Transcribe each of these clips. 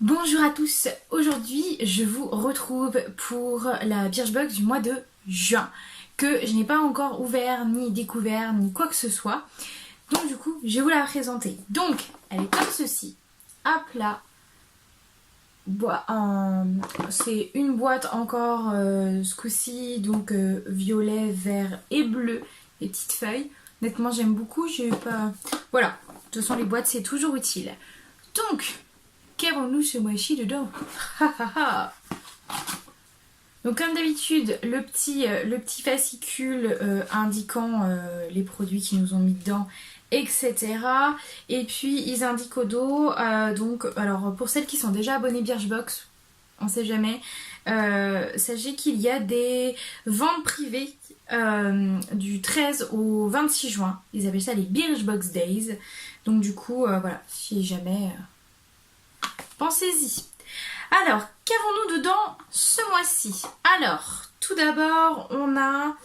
Bonjour à tous, aujourd'hui je vous retrouve pour la Birchbox du mois de juin que je n'ai pas encore ouvert ni découvert ni quoi que ce soit, donc du coup je vais vous la présenter. Donc elle est comme ceci, hop là, c'est une boîte encore ce coup-ci, donc violet, vert et bleu, les petites feuilles. Honnêtement j'aime beaucoup, j'ai pas... Voilà, de toute façon les boîtes c'est toujours utile. Donc qu'avons-nous ce mois-ci dedans? Donc comme d'habitude, le petit fascicule indiquant les produits qu'ils nous ont mis dedans, etc. Et puis ils indiquent au dos, donc alors pour celles qui sont déjà abonnées Birchbox, on sait jamais, sachez qu'il y a des ventes privées du 13 au 26 juin. Ils appellent ça les Birchbox Days. Donc du coup, voilà, si jamais... pensez-y. Alors, qu'avons-nous dedans ce mois-ci? Alors, tout d'abord, on a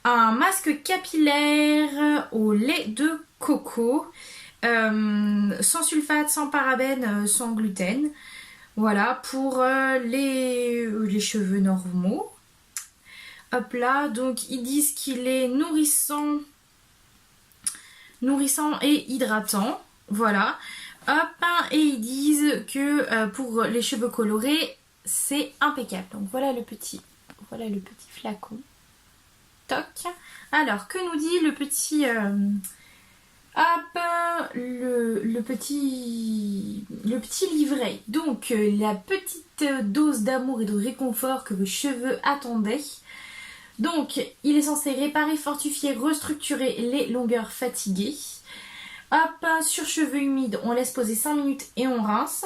un masque capillaire au lait de coco, sans sulfate, sans parabènes, sans gluten. Voilà, pour les cheveux normaux. Hop là, donc ils disent qu'il est nourrissant et hydratant. Voilà. Hop, et ils disent que pour les cheveux colorés, c'est impeccable. Donc voilà le petit flacon. Toc. Alors, que nous dit le petit... hop, le petit livret. Donc, la petite dose d'amour et de réconfort que vos cheveux attendaient. Donc, il est censé réparer, fortifier, restructurer les longueurs fatiguées. Hop, sur cheveux humides, on laisse poser 5 minutes et on rince.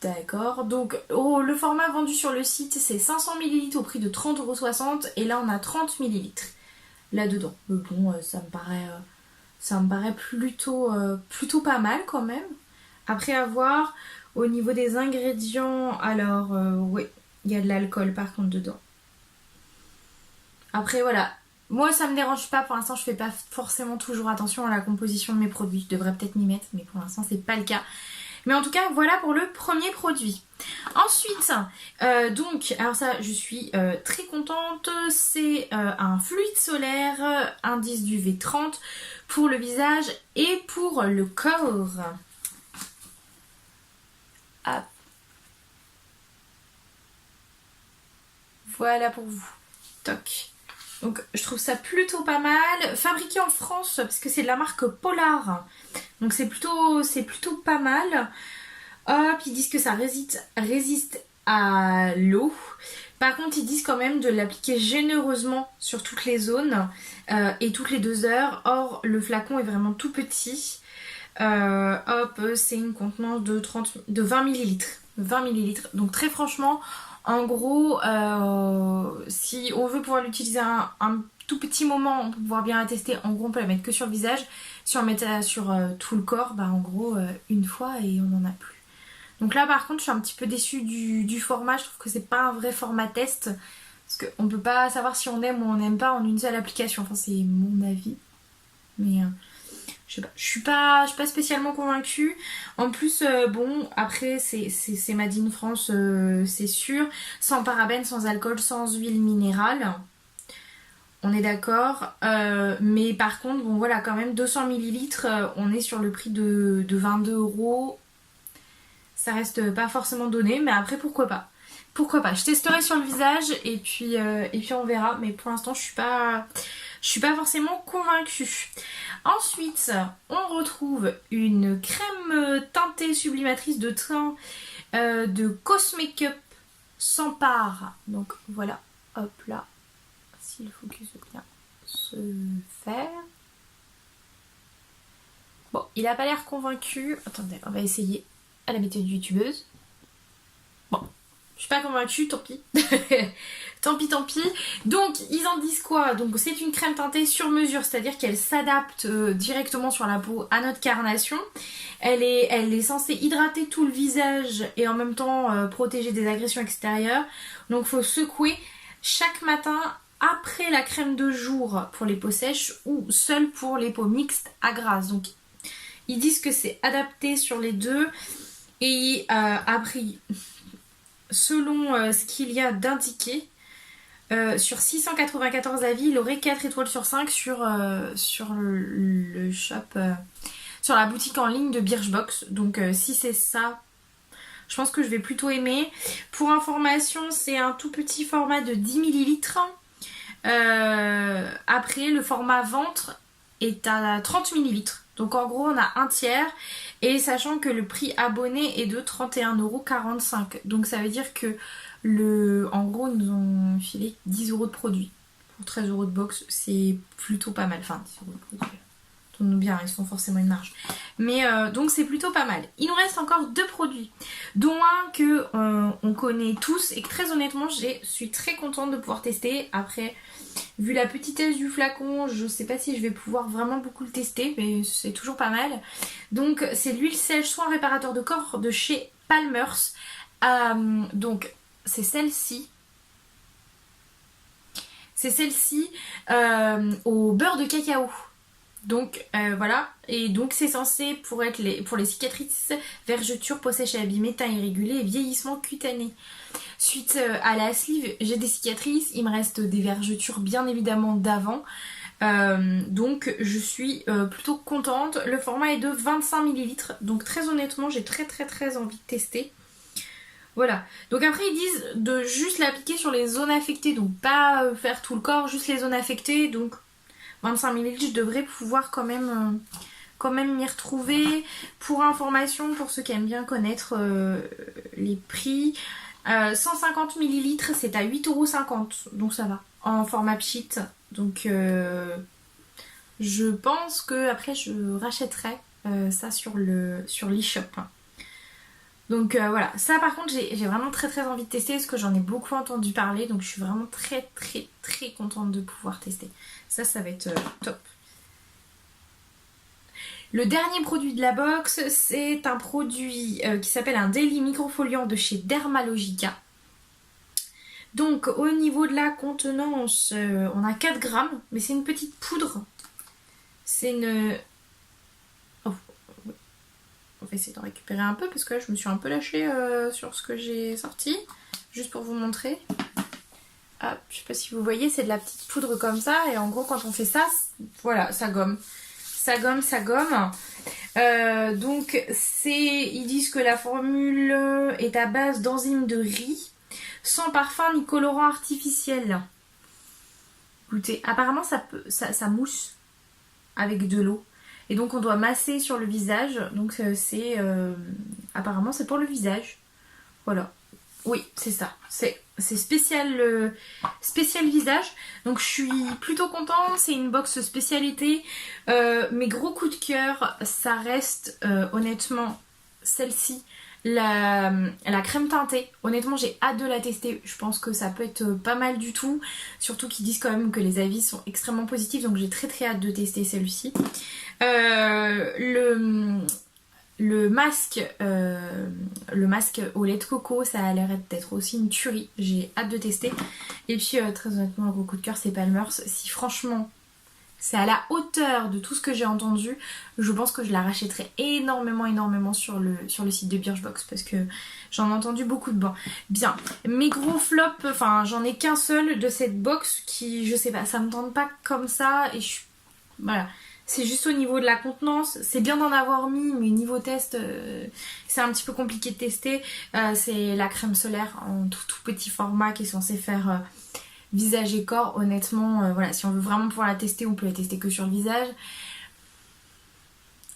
D'accord, donc le format vendu sur le site c'est 500 ml au prix de 30,60 € et là on a 30 ml là-dedans. Bon, ça me paraît plutôt pas mal quand même. Après avoir au niveau des ingrédients, alors oui, il y a de l'alcool par contre dedans. Après voilà. Moi ça me dérange pas, pour l'instant je fais pas forcément toujours attention à la composition de mes produits. Je devrais peut-être m'y mettre mais pour l'instant c'est pas le cas. Mais en tout cas voilà pour le premier produit. Ensuite, donc, alors ça je suis très contente, c'est un fluide solaire, indice du V30 pour le visage et pour le corps. Hop. Voilà pour vous. Toc. Donc je trouve ça plutôt pas mal. Fabriqué en France, parce que c'est de la marque Polar. Donc c'est plutôt pas mal. Hop, ils disent que ça résiste à l'eau. Par contre, ils disent quand même de l'appliquer généreusement sur toutes les zones et toutes les 2 heures. Or, le flacon est vraiment tout petit. Hop, c'est une contenance de 20 ml. 20 ml. Donc très franchement... En gros, si on veut pouvoir l'utiliser un tout petit moment, on peut pouvoir bien la tester. En gros, on peut la mettre que sur le visage. Si on met sur tout le corps, bah en gros, une fois et on n'en a plus. Donc là, par contre, je suis un petit peu déçue du format. Je trouve que c'est pas un vrai format test. Parce qu'on peut pas savoir si on aime ou on n'aime pas en une seule application. Enfin, c'est mon avis. Mais... je sais pas, je suis pas spécialement convaincue. En plus, bon, après, c'est Made in France, c'est sûr. Sans parabènes, sans alcool, sans huile minérale. On est d'accord. Mais par contre, bon, voilà, quand même, 200 ml, on est sur le prix de 22 €. Ça reste pas forcément donné, mais après, pourquoi pas. Pourquoi pas. Je testerai sur le visage et puis on verra. Mais pour l'instant, je suis pas forcément convaincue. Ensuite, on retrouve une crème teintée sublimatrice de teint de Cosmakeup sans part. Donc voilà, hop là, si le focus veut bien se faire. Bon, il a pas l'air convaincu. Attendez, on va essayer à la méthode youtubeuse. Bon. Je suis pas convaincue, tant pis. Tant pis. Donc, ils en disent quoi? Donc, c'est une crème teintée sur mesure, c'est-à-dire qu'elle s'adapte directement sur la peau à notre carnation. Elle est censée hydrater tout le visage et en même temps protéger des agressions extérieures. Donc, il faut secouer chaque matin après la crème de jour pour les peaux sèches ou seule pour les peaux mixtes à grasse. Donc, Ils disent que c'est adapté sur les deux. Et après, selon ce qu'il y a d'indiqué, sur 694 avis, il aurait 4 étoiles sur 5 sur le shop, sur la boutique en ligne de Birchbox. Donc si c'est ça, je pense que je vais plutôt aimer. Pour information, c'est un tout petit format de 10 millilitres. Après, le format ventre est à 30 millilitres. Donc en gros, on a un tiers. Et sachant que le prix abonné est de 31,45 €. Donc ça veut dire que en gros, ils nous ont filé 10 € de produit. Pour 13 € de box, c'est plutôt pas mal. Enfin, 10 € de produit. Tourne-nous bien, ils font forcément une marge. Mais donc c'est plutôt pas mal. Il nous reste encore 2 produits, dont un que on connaît tous et que très honnêtement, je suis très contente de pouvoir tester. Après, vu la petitesse du flacon, je sais pas si je vais pouvoir vraiment beaucoup le tester, mais c'est toujours pas mal. Donc c'est l'huile sèche soin réparateur de corps de chez Palmer's. Donc c'est celle-ci. C'est celle-ci au beurre de cacao. Donc voilà, et donc c'est censé pour les cicatrices, vergetures, peau sèche et abîmée, teint irrégulier et vieillissement cutané. Suite à la sleeve, j'ai des cicatrices, il me reste des vergetures bien évidemment d'avant. Donc je suis plutôt contente. Le format est de 25 millilitres, donc très honnêtement j'ai très envie de tester. Voilà, donc après ils disent de juste l'appliquer sur les zones affectées, donc pas faire tout le corps, juste les zones affectées, donc 25 millilitres, je devrais pouvoir quand même m'y retrouver. Pour information, pour ceux qui aiment bien connaître les prix, 150 millilitres c'est à 8,50 €, donc ça va, en format pchit. Donc je pense que après je rachèterai ça sur l'e-shop. Donc voilà, ça par contre j'ai vraiment très envie de tester parce que j'en ai beaucoup entendu parler, donc je suis vraiment très contente de pouvoir tester. Ça va être top. Le dernier produit de la box, c'est un produit qui s'appelle un Daily Microfoliant de chez Dermalogica. Donc au niveau de la contenance, on a 4 grammes, mais c'est une petite poudre. C'est une... Oh, oui. On va essayer d'en récupérer un peu parce que là, je me suis un peu lâchée sur ce que j'ai sorti. Juste pour vous montrer. Hop, je sais pas si vous voyez, c'est de la petite poudre comme ça. Et en gros, quand on fait ça, voilà, ça gomme. Ça gomme. Donc, ils disent que la formule est à base d'enzymes de riz, sans parfum ni colorant artificiel. Écoutez, apparemment, ça mousse avec de l'eau. Et donc, on doit masser sur le visage. Donc, apparemment, c'est pour le visage. Voilà. Oui, c'est ça. C'est spécial visage. Donc je suis plutôt contente. C'est une box spécialité. Mes gros coups de cœur, ça reste honnêtement celle-ci. La crème teintée. Honnêtement, j'ai hâte de la tester. Je pense que ça peut être pas mal du tout. Surtout qu'ils disent quand même que les avis sont extrêmement positifs. Donc j'ai très hâte de tester celle-ci. Le masque au lait de coco, ça a l'air d'être aussi une tuerie. J'ai hâte de tester. Et puis très honnêtement, le gros coup de cœur, c'est Palmer's. Si franchement c'est à la hauteur de tout ce que j'ai entendu, je pense que je la rachèterai énormément sur le site de Birchbox parce que j'en ai entendu beaucoup de bien. Mes gros flops, enfin j'en ai qu'un seul de cette box qui, je sais pas, ça me tente pas comme ça et voilà. C'est juste au niveau de la contenance, c'est bien d'en avoir mis, mais niveau test, c'est un petit peu compliqué de tester. C'est la crème solaire en tout petit format qui est censé faire visage et corps. Honnêtement, voilà, si on veut vraiment pouvoir la tester, on peut la tester que sur le visage.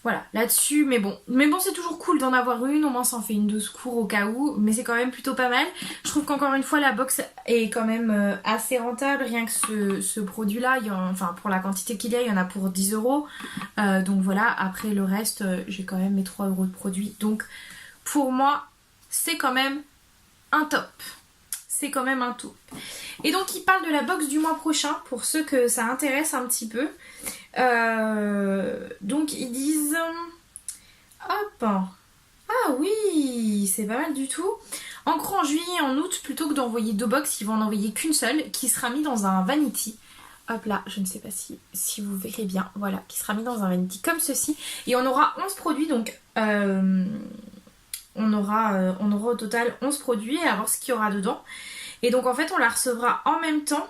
Voilà, là-dessus, mais bon c'est toujours cool d'en avoir une, au moins ça en fait une de secours au cas où, mais c'est quand même plutôt pas mal. Je trouve qu'encore une fois la box est quand même assez rentable, rien que ce produit là, enfin pour la quantité qu'il y a, il y en a pour 10 €. Donc voilà, après le reste, j'ai quand même mes 3 € de produit. Donc pour moi, c'est quand même un top. C'est quand même un top. Et donc ils parlent de la box du mois prochain pour ceux que ça intéresse un petit peu. Donc ils disent hop, ah oui, c'est pas mal du tout. En gros en juillet et en août, plutôt que d'envoyer 2 box, ils vont en envoyer qu'une seule qui sera mise dans un vanity. hop là, je ne sais pas si vous verrez bien, voilà, qui sera mis dans un vanity comme ceci. Et on aura 11 produits, donc on aura au total 11 produits et à voir ce qu'il y aura dedans. Et donc en fait on la recevra en même temps.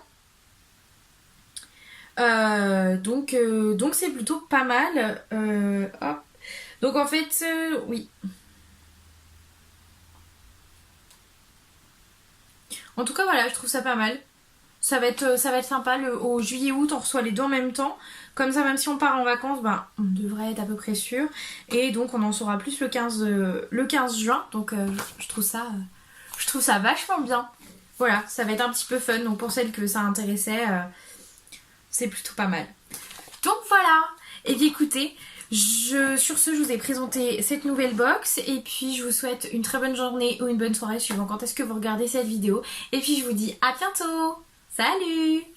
Donc c'est plutôt pas mal. Hop. Donc en fait, oui. En tout cas voilà, je trouve ça pas mal. Ça va être sympa. Au juillet-août, on reçoit les deux en même temps. Comme ça, même si on part en vacances, ben, on devrait être à peu près sûr. Et donc, on en saura plus le 15 juin. Donc, je trouve ça vachement bien. Voilà, ça va être un petit peu fun. Donc, pour celles que ça intéressait, c'est plutôt pas mal. Donc, voilà. Et bien, écoutez, sur ce, je vous ai présenté cette nouvelle box. Et puis, je vous souhaite une très bonne journée ou une bonne soirée, suivant quand est-ce que vous regardez cette vidéo. Et puis, je vous dis à bientôt. Salut!